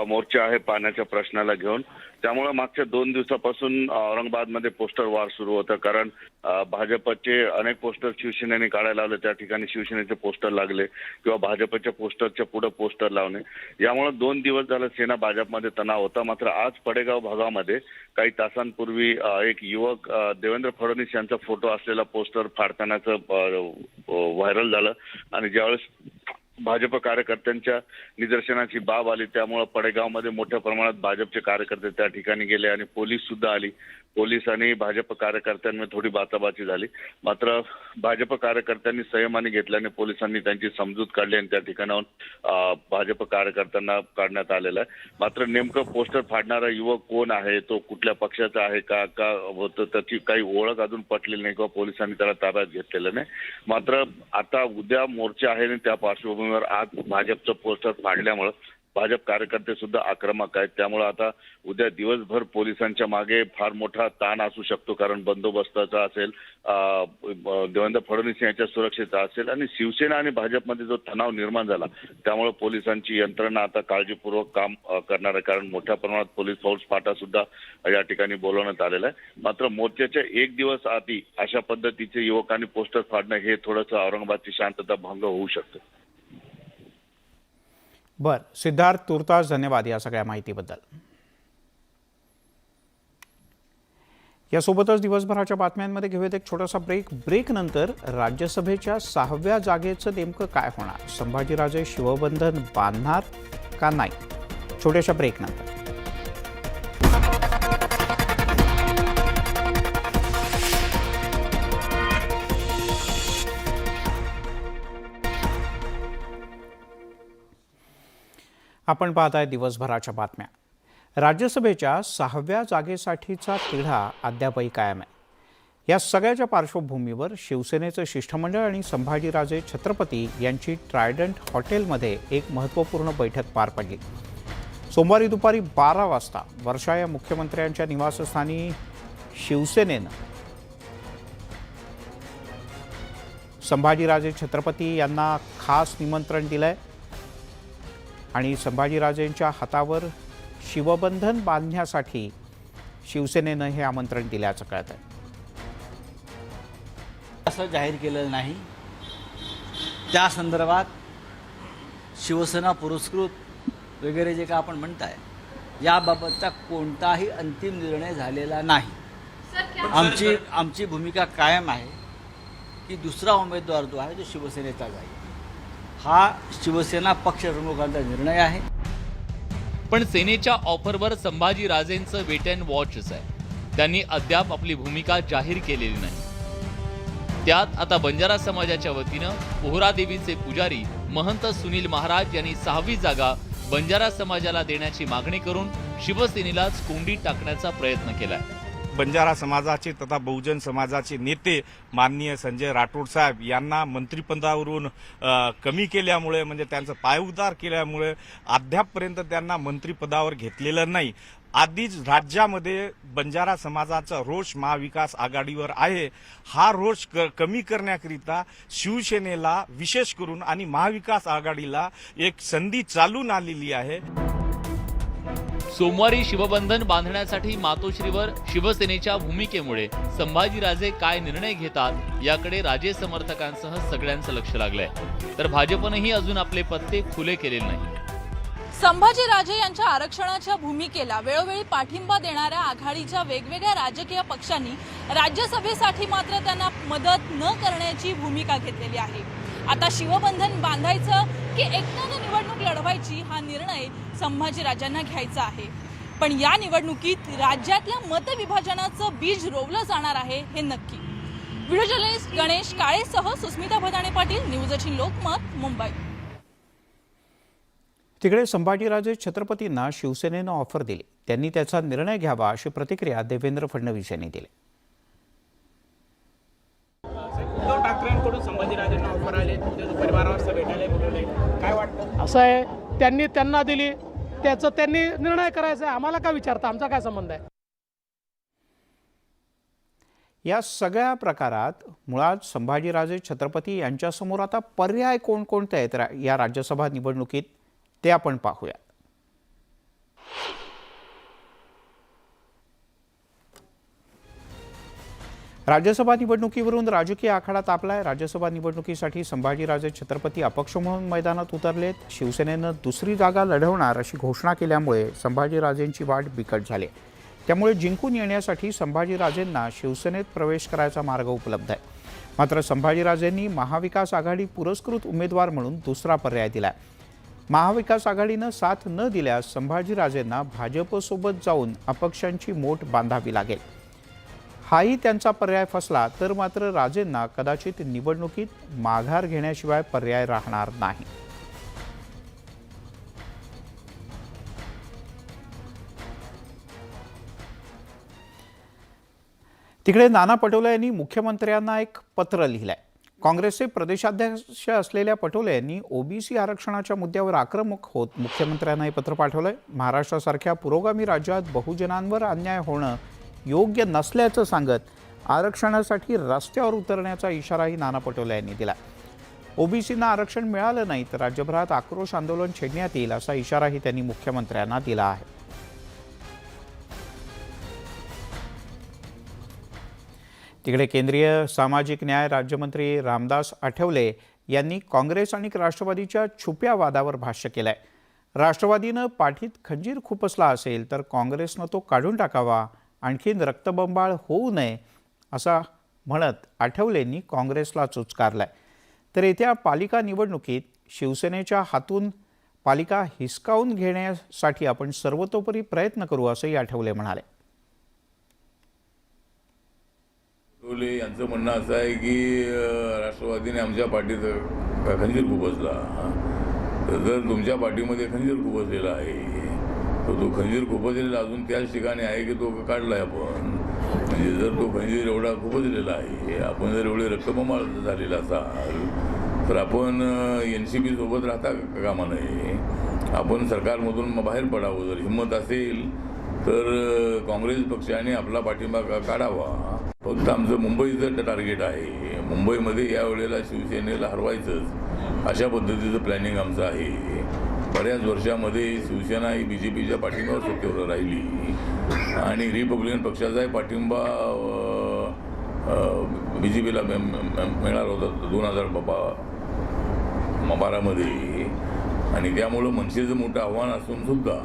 मोर्चा आहे पाण्याच्या प्रश्नाला घेऊन. त्यामुळे मागच्या 2 दिवसापासून औरंगाबादमध्ये पोस्टर वार सुरू होतं. कारण भाजपचे अनेक पोस्टर शिवसेनेने काढायला लावले, त्या ठिकाणी शिवसेनेचे पोस्टर लागले किंवा भाजपच्या पोस्टरच्या पुढे पोस्टर लावणे, यामुळे 2 दिवस झालं सेना भाजपमध्ये तणाव होता. मात्र आज पडेगाव भागामध्ये काही तासांपूर्वी एक युवक देवेंद्र फडणवीस यांचा फोटो असलेला पोस्टर फाडतानाचं व्हायरल झालं आणि ज्यावेळेस भाजप कार्यकर्त्यांच्या निदर्शनाची बाब आली, त्यामुळे पडेगावमध्ये मोठ्या प्रमाणात भाजपचे कार्यकर्ते त्या ठिकाणी गेले आणि पोलीस सुद्धा आली. पोलीस आणि भाजप कार्यकर्त्यांमध्ये थोडी बाचाबाची झाली. मात्र भाजप कार्यकर्त्यांनी संयमाने घेतल्याने पोलिसांनी त्यांची समजूत काढली आणि त्या ठिकाणाहून भाजप कार्यकर्त्यांना काढण्यात आलेला आहे. मात्र नेमकं पोस्टर फाडणारा युवक कोण आहे, तो कुठल्या पक्षाचा आहे का त्याची काही ओळख अजून पटलेली नाही किंवा पोलिसांनी त्याला ताब्यात घेतलेलं नाही. मात्र आता उद्या मोर्चा आहे आणि त्या पार्श्वभूमीवर आज भाजपचं पोस्टर फाडल्यामुळे भाजप कार्यकर्ते सुद्धा आक्रमक आहेत. त्यामुळे आता उद्या दिवसभर पोलिसांच्या मागे फार मोठा ताण असू शकतो. कारण बंदोबस्ताचा असेल, देवेंद्र फडणवीस यांच्या सुरक्षेचा असेल आणि शिवसेना आणि भाजपमध्ये जो तणाव निर्माण झाला, त्यामुळे पोलिसांची यंत्रणा आता काळजीपूर्वक काम करणार आहे. कारण मोठ्या प्रमाणात पोलीस फौज फाटा सुद्धा या ठिकाणी बोलवण्यात आलेला आहे. मात्र मोर्चाच्या 1 दिवस आधी अशा पद्धतीचे युवकांनी पोस्टर फाडणं हे थोडंसं औरंगाबादची शांतता भंग होऊ शकतं. बर सिद्धार्थ, तुर्तास धन्यवाद या सगळ्या माहितीबद्दल. यासोबतच दिवसभराच्या बातम्यांमध्ये घेऊयात एक छोटासा ब्रेक नंतर राज्यसभेच्या 6व्या जागेचं नेमकं काय होणार? संभाजीराजे शिवबंधन बांधणार का नाही? छोट्याशा ब्रेक नंतर. आपण पाहताय दिवसभराच्या बातम्या. राज्यसभेच्या 6व्या जागेसाठीचा तिढा अद्यापही कायम आहे. या सगळ्याच्या पार्श्वभूमीवर शिवसेनेचं शिष्टमंडळ आणि संभाजीराजे छत्रपती यांची ट्रायडंट हॉटेलमध्ये एक महत्त्वपूर्ण बैठक पार पडली. सोमवारी दुपारी 12 वाजता वर्षा या मुख्यमंत्र्यांच्या निवासस्थानी शिवसेनेनं संभाजीराजे छत्रपती यांना खास निमंत्रण दिलंय आणि संभाजीराजेंच्या हातावर शिवबंधन बांधण्यासाठी शिवसेनेनं हे आमंत्रण दिल्याचं कळत आहे. असं जाहीर केलेलं नाही. त्या संदर्भात शिवसेना पुरस्कृत वगैरे जे का आपण म्हणताय, याबाबतचा कोणताही अंतिम निर्णय झालेला नाही. आमची भूमिका कायम आहे की दुसरा उमेदवार जो आहे तो शिवसेनेचा जाईल. हा शिवसेना पक्षप्रमुखांचा निर्णय आहे. पण सेनेच्या ऑफरवर संभाजीराजेंचं वेट अँड वॉचच आहे. त्यांनी अद्याप आपली भूमिका जाहीर केलेली नाही. त्यात आता बंजारा समाजाच्या वतीनं पोहरादेवीचे पुजारी महंत सुनील महाराज यांनी 6वी जागा बंजारा समाजाला देण्याची मागणी करून शिवसेनेलाच कोंडीत टाकण्याचा प्रयत्न केलाय. बंजारा समाजाचे तथा बहुजन समाजाचे नेते माननीय संजय राठोड साहेब यांना मंत्रिपदावरून कमी केल्यामुळे, म्हणजे त्यांचं पायउतार केल्यामुळे अद्यापपर्यंत त्यांना मंत्रिपदावर घेतलेलं नाही. आधीच राज्यामध्ये बंजारा समाजाचा रोष महाविकास आघाडीवर आहे. हा रोष कमी करण्याकरिता शिवसेनेला विशेष करून आणि महाविकास आघाडीला एक संधी चालून आलेली आहे. सोमवारी शिवबंधन बांधण्यासाठी मातोश्रीवर शिवसेनेच्या भूमिकेमुळे संभाजीराजे काय निर्णय घेतात याकडे राजे समर्थकांसह सगळ्यांचं लक्ष लागलंय. तर भाजपनेही अजून आपले पत्ते खुले केलेले नाही. संभाजीराजे यांच्या आरक्षणाच्या भूमिकेला वेळोवेळी पाठिंबा देणाऱ्या आघाडीच्या वेगवेगळ्या राजकीय पक्षांनी राज्यसभेसाठी मात्र त्यांना मदत न करण्याची भूमिका घेतलेली आहे. आता शिवबंधन बांधायचं की एकट्याने निवडणूक लढवायची हा निर्णय संभाजीराजांना घ्यायचा आहे. पण या निवडणुकीत राज्यातल्या मतविभाजनाचं बीज रोवलं जाणार आहे हे नक्की. व्हिडिओ जर्नलिस्ट गणेश काळेसह सुस्मिता भदाणे पाटील, न्यूज 18 लोकमत, मुंबई. तिकडे संभाजीराजे छत्रपतींना शिवसेनेनं ऑफर दिली. त्यांनी त्याचा निर्णय घ्यावा अशी प्रतिक्रिया देवेंद्र फडणवीस यांनी दिली. उद्धव ठाकरेंकडून संभाजीराजेंना ऑफर आले, परिवारावर भेटायला बोलवले, काय वाटतं? असं आहे, त्यांनी त्यांना दिली, त्याचं त्यांनी निर्णय करायचा आहे. आम्हाला काय विचारता, आमचा काय संबंध आहे? या सगळ्या प्रकारात मुळात संभाजीराजे छत्रपती यांच्यासमोर आता पर्याय कोणकोणते आहेत या राज्यसभा निवडणुकीत ते आपण पाहूया. राज्यसभा निवडणुकीवरून राजकीय आखाडा तापलाय. राज्यसभा निवडणुकीसाठी संभाजीराजे छत्रपती अपक्ष म्हणून मैदानात उतरलेत. शिवसेनेनं दुसरी जागा लढवणार अशी घोषणा केल्यामुळे संभाजीराजेंची वाट बिकट झाली. त्यामुळे जिंकून येण्यासाठी संभाजीराजेंना शिवसेनेत प्रवेश करायचा मार्ग उपलब्ध आहे. मात्र संभाजीराजेंनी महाविकास आघाडी पुरस्कृत उमेदवार म्हणून दुसरा पर्याय दिलाय. महाविकास आघाडीनं साथ न दिल्यास संभाजीराजेंना भाजपसोबत जाऊन अपक्षांची मोठ बांधावी लागेल. हाही त्यांचा पर्याय फसला तर मात्र राजेंना कदाचित निवडणुकीत माघार घेण्याशिवाय पर्याय राहणार नाही. तिकडे नाना पटोले यांनी मुख्यमंत्र्यांना एक पत्र लिहिलंय. काँग्रेसचे प्रदेशाध्यक्ष असलेल्या पटोले यांनी ओबीसी आरक्षणाच्या मुद्द्यावर आक्रमक होत मुख्यमंत्र्यांना हे पत्र पाठवलंय. महाराष्ट्रासारख्या पुरोगामी राज्यात बहुजनांवर अन्याय होणं योग्य नसल्याचं सांगत आरक्षणासाठी रस्त्यावर उतरण्याचा इशाराही नाना पटोले यांनी दिला. ओबीसींना आरक्षण मिळालं नाही तर राज्यभरात आक्रोश आंदोलन छेडण्यात येईल असा इशाराही त्यांनी मुख्यमंत्र्यांना दिला आहे. तिकडे केंद्रीय सामाजिक न्याय राज्यमंत्री रामदास आठवले यांनी काँग्रेस आणि राष्ट्रवादीच्या छुप्या वादावर भाष्य केलंय. राष्ट्रवादीनं पाठीत खंजीर खुपसला असेल तर काँग्रेसनं तो काढून टाकावा, आणखीन रक्तबंबाळ होऊ नये असा म्हणत आठवलेंनी काँग्रेसला चुचकारलाय. तर येत्या पालिका निवडणुकीत शिवसेनेच्या हातून पालिका हिसकावून घेण्यासाठी आपण सर्वतोपरी प्रयत्न करू असंही आठवले म्हणाले. आठवले यांचं म्हणणं असं आहे की राष्ट्रवादीने आमच्या पाठीत खंजीर खुपसला. तर जर तुमच्या पाठीमध्ये खंजीर खुपसलेला आहे तर तो खंजीर खुपसलेला अजून त्याच ठिकाणी आहे की तो काढलाय आपण. म्हणजे जर तो खंजीर एवढा खुपसलेला आहे, आपण जर एवढे रक्तबंबाळ झालेला असाल तर आपण NCP सोबत राहता कामा नये. आपण सरकारमधून बाहेर पडावं. जर हिंमत असेल तर काँग्रेस पक्षाने आपला पाठिंबा काढावा. फक्त आमचं मुंबईचं टार्गेट आहे. मुंबईमध्ये यावेळेला शिवसेनेला हरवायचंच अशा पद्धतीचं प्लॅनिंग आमचं आहे. बऱ्याच वर्षामध्ये शिवसेना ही BJPच्या पाठिंब्यावर सत्तेवर राहिली आणि रिपब्लिकन पक्षाचाही पाठिंबा BJPला मिळाला होता 2012मध्ये. आणि त्यामुळं मनसेचं मोठं आव्हान असून सुद्धा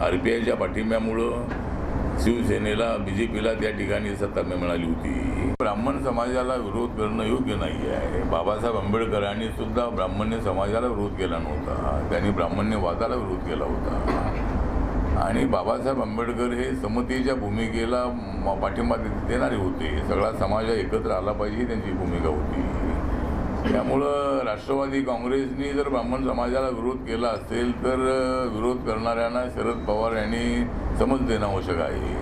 RPIच्या पाठिंब्यामुळं शिवसेनेला बीजेपीला त्या ठिकाणी सत्ता मिळाली होती. ब्राह्मण समाजाला विरोध करणं योग्य नाही आहे. बाबासाहेब आंबेडकरांनी सुद्धा ब्राह्मण्य समाजाला विरोध केला नव्हता. त्यांनी ब्राह्मण्यवादाला विरोध केला होता आणि बाबासाहेब आंबेडकर हे समतेच्या भूमिकेला पाठिंबा देणारे होते. सगळा समाज एकत्र आला पाहिजे त्यांची भूमिका होती. त्यामुळं राष्ट्रवादी काँग्रेसनी जर ब्राह्मण समाजाला विरोध केला असेल तर विरोध करणाऱ्यांना शरद पवार यांनी समज देणं आवश्यक आहे.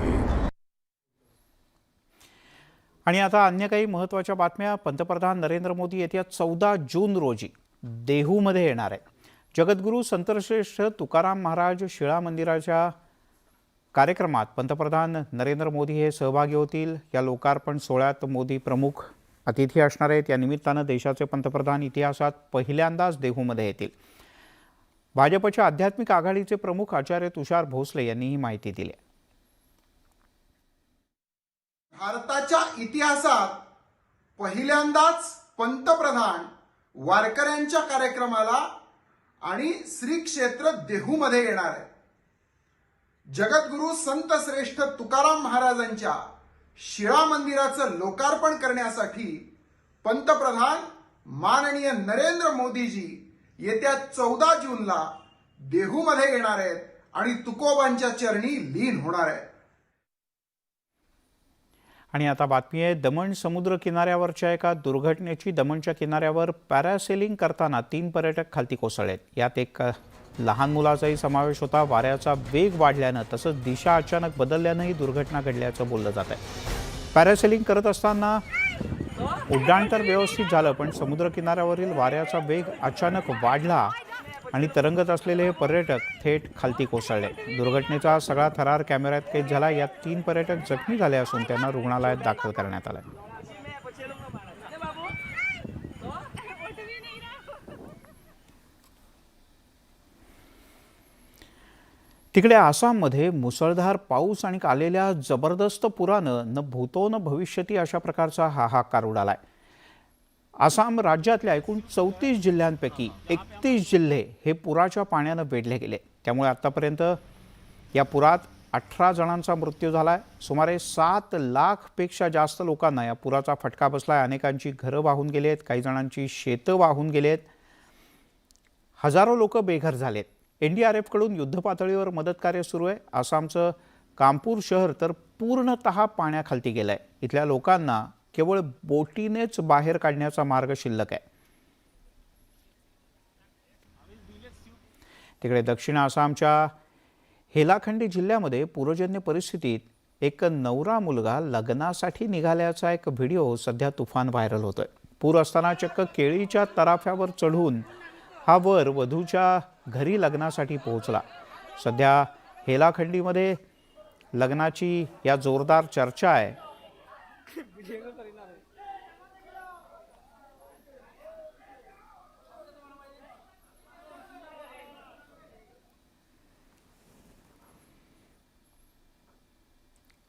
आणि आता अन्य काही महत्त्वाच्या बातम्या. पंतप्रधान नरेंद्र मोदी येत्या 14 जून रोजी देहूमध्ये येणार आहे. जगद्गुरू संतश्रेष्ठ तुकाराम महाराज शिळा मंदिराच्या कार्यक्रमात पंतप्रधान नरेंद्र मोदी हे सहभागी होतील. या लोकार्पण सोहळ्यात मोदी प्रमुख अतिथी असणार आहेत. या निमित्तानं देशाचे पंतप्रधान इतिहासात पहिल्यांदाच देहूमध्ये येतील. भाजपच्या आध्यात्मिक आघाडीचे प्रमुख आचार्य तुषार भोसले यांनी ही माहिती दिली. भारताच्या इतिहासात पहिल्यांदाच पंतप्रधान वारकऱ्यांच्या कार्यक्रमाला आणि श्री क्षेत्र देहूमध्ये येणार आहे. जगद्गुरू संत श्रेष्ठ तुकाराम महाराजांच्या शिळा मंदिराचं लोकार्पण करण्यासाठी पंतप्रधान माननीय नरेंद्र मोदीजी येत्या 14 जूनला देहूमध्ये येणार आहेत आणि तुकोबांच्या चरणी लीन होणार आहेत. आणि आता बातमी आहे दमण समुद्र किनाऱ्यावरच्या एका दुर्घटनेची. दमणच्या किनाऱ्यावर पॅरासेलिंग करताना 3 पर्यटक खालती कोसळलेत. यात एक लहान मुलाचाही समावेश होता. वाऱ्याचा वेग वाढल्यानं तसंच दिशा अचानक बदलल्यानं ही दुर्घटना घडल्याचं बोललं जात आहे. पॅरासेलिंग करत असताना उड्डाण तर व्यवस्थित झालं, पण समुद्र किनाऱ्यावरील वाऱ्याचा वेग अचानक वाढला आणि तरंगत असलेले हे पर्यटक थेट खालती कोसळले. दुर्घटनेचा सगळा थरार कॅमेऱ्यात कैद झाला. यात 3 पर्यटक जखमी झाले असून त्यांना रुग्णालयात दाखल करण्यात आलं. तिकडे आसाममध्ये मुसळधार पाऊस आणि आलेल्या जबरदस्त पुरानं न भूतो न भविष्यती अशा प्रकारचा हाहाकार उडालाय. आसाम राज्यातल्या एकूण 34 जिल्ह्यांपैकी 31 जिल्हे हे पुराच्या पाण्यानं वेढले गेले. त्यामुळे आतापर्यंत या पुरात 18 जणांचा मृत्यू झालाय. सुमारे 7 लाखपेक्षा जास्त लोकांना या पुराचा फटका बसलाय. अनेकांची घरं वाहून गेली आहेत, काही जणांची शेतं वाहून गेली आहेत. हजारो लोक बेघर झालेत. NDRF कडून युद्धपातळीवर मदत कार्य सुरू आहे. आसामचं कामपूर शहर तर पूर्णतः पाण्याखालती गेलंय. इथल्या लोकांना केवळ बोटीनेच बाहेर काढण्याचा मार्ग शिल्लक आहे. तिकडे दक्षिण आसामच्या हेलाखंडी जिल्ह्यामध्ये पूरजन्य परिस्थितीत एक नवरा मुलगा लग्नासाठी निघाल्याचा एक व्हिडिओ सध्या तुफान व्हायरल होतोय. पूर असताना चक्क केळीच्या तराफ्यावर चढून हा वर वधूच्या घरी लग्नासाठी पोहोचला. सध्या हेलाखंडीमध्ये लग्नाची या जोरदार चर्चा आहे.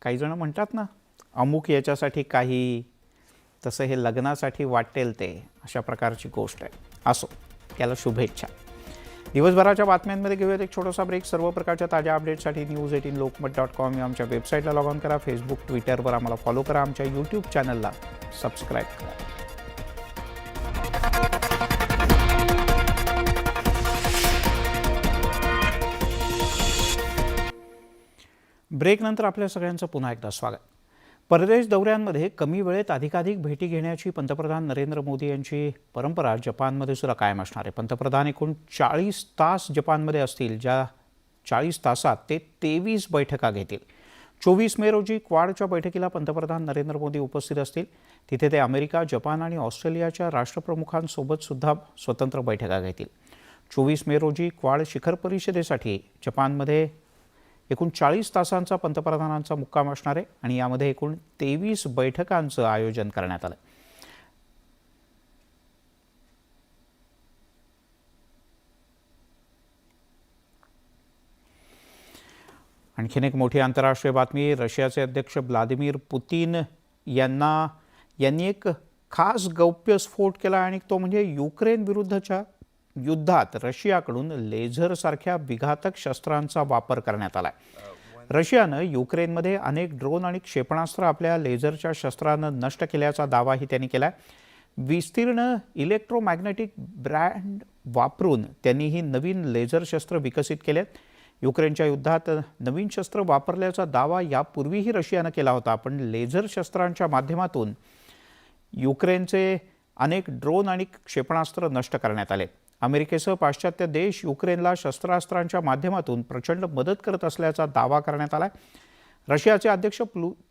काही जण म्हणतात ना अमुक याच्यासाठी काही, तसं हे लग्नासाठी वाटेल ते, अशा प्रकारची गोष्ट आहे. असो, त्याला शुभेच्छा. दिवसभराच्या बातम्यांमध्ये घेऊयात एक छोटासा ब्रेक. सर्व प्रकारच्या ताज्या अपडेट्ससाठी news18lokmat.com या आमच्या वेबसाईटला लॉग ऑन करा. फेसबुक, ट्विटरवर आम्हाला फॉलो करा. आमच्या यूट्यूब चॅनलला सबस्क्राईब करा. ब्रेकनंतर आपल्या सगळ्यांचं पुन्हा एकदा स्वागत. परदेश दौऱ्यांमध्ये कमी वेळेत अधिकाधिक भेटी घेण्याची पंतप्रधान नरेंद्र मोदी यांची परंपरा जपानमध्ये सुद्धा कायम असणार आहे. पंतप्रधान एकूण 40 तास जपानमध्ये असतील, ज्या 40 तासात ते 23 बैठका घेतील. 24 मे रोजी क्वाडच्या बैठकीला पंतप्रधान नरेंद्र मोदी उपस्थित असतील. तिथे ते अमेरिका, जपान आणि ऑस्ट्रेलियाच्या राष्ट्रप्रमुखांसोबत सुद्धा स्वतंत्र बैठका घेतील. 24 मे रोजी क्वाड शिखर परिषदेसाठी जपानमध्ये एकूण 40 तासांचा पंतप्रधानांचा मुक्काम असणार आहे आणि यामध्ये एकूण 23 बैठकांचं आयोजन करण्यात आलं. आणखीन एक मोठी आंतरराष्ट्रीय बातमी. रशियाचे अध्यक्ष व्लादिमीर पुतीन यांनी एक खास गौप्यस्फोट केला आणि तो म्हणजे युक्रेन विरुद्धच्या युद्धात रशियाकडून लेझरसारख्या विघातक शस्त्रांचा वापर करण्यात आला. रशियानं युक्रेनमध्ये अनेक ड्रोन आणि क्षेपणास्त्र आपल्या लेझरच्या शस्त्रानं नष्ट केल्याचा दावाही त्यांनी केला. विस्तीर्ण इलेक्ट्रोमॅग्नेटिक ब्रँड वापरून त्यांनी ही नवीन लेझर शस्त्र विकसित केलेत. युक्रेनच्या युद्धात नवीन शस्त्र वापरल्याचा दावा यापूर्वीही रशियानं केला होता, पण लेझर शस्त्रांच्या माध्यमातून युक्रेनचे अनेक ड्रोन आणि क्षेपणास्त्र नष्ट करण्यात आले. अमेरिकेसह पाश्चात्य देश युक्रेनला शस्त्रास्त्रांच्या माध्यमातून प्रचंड मदत करत असल्याचा दावा करण्यात आला. रशियाचे अध्यक्ष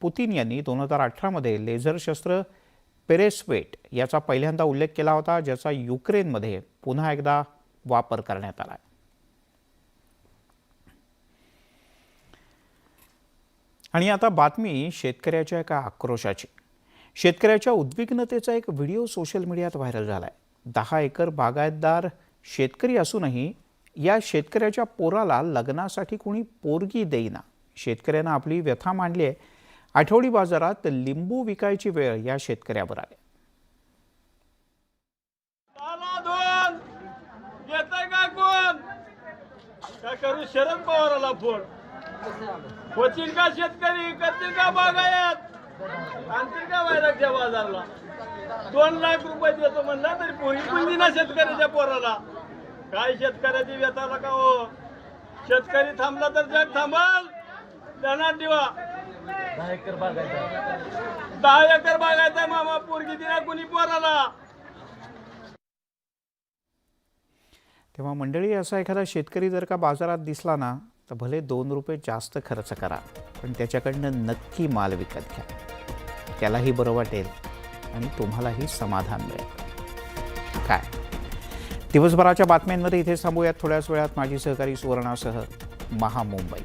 पुतिन यांनी 2018 मध्ये लेझर शस्त्र पेरेस्वेट याचा पहिल्यांदा उल्लेख केला होता, ज्याचा युक्रेनमध्ये पुन्हा एकदा वापर करण्यात आला. आणि आता बातमी शेतकऱ्याच्या एका आक्रोशाची. शेतकऱ्याच्या उद्विग्नतेचा एक व्हिडिओ सोशल मीडियात व्हायरल झालाय. 10 एकर बागायतदार शेतकरी असूनही या शेतकऱ्याच्या पोराला लग्नासाठी कोणी पोरगी देईना. शेतकऱ्यानं आपली व्यथा मांडली आहे. आठवडी बाजारात लिंबू विकायची वेळ या शेतकऱ्यावर आली. काय करू शरद पवाराला फोन होतील का शेतकरी करतील का बागायत आणतील का वैरागच्या बाजारला 2 लाख रुपये देतो म्हणला तरी पोरी पण दिना शेतकऱ्याच्या पोराला. काय शेतकऱ्याची व्यथाला का हो. शेतकरी थांबला तर जग थांबल. त्यांना दिवा 10 एकर बागायचा मामा पोरगी दिना कोणी पोराला. तेव्हा मंडळी, असा एखादा शेतकरी जर का बाजारात दिसला ना, तर भले 2 रुपये जास्त खर्च करा, पण त्याच्याकडनं नक्की माल विकत घ्या. त्यालाही बरं वाटेल आणि तुम्हालाही समाधान मिळेल. काय दिवसभराच्या बातम्यांमध्ये इथे थांबूयात. थोड्याच वेळात माझी सहकारी सुवर्णासह महामुंबई.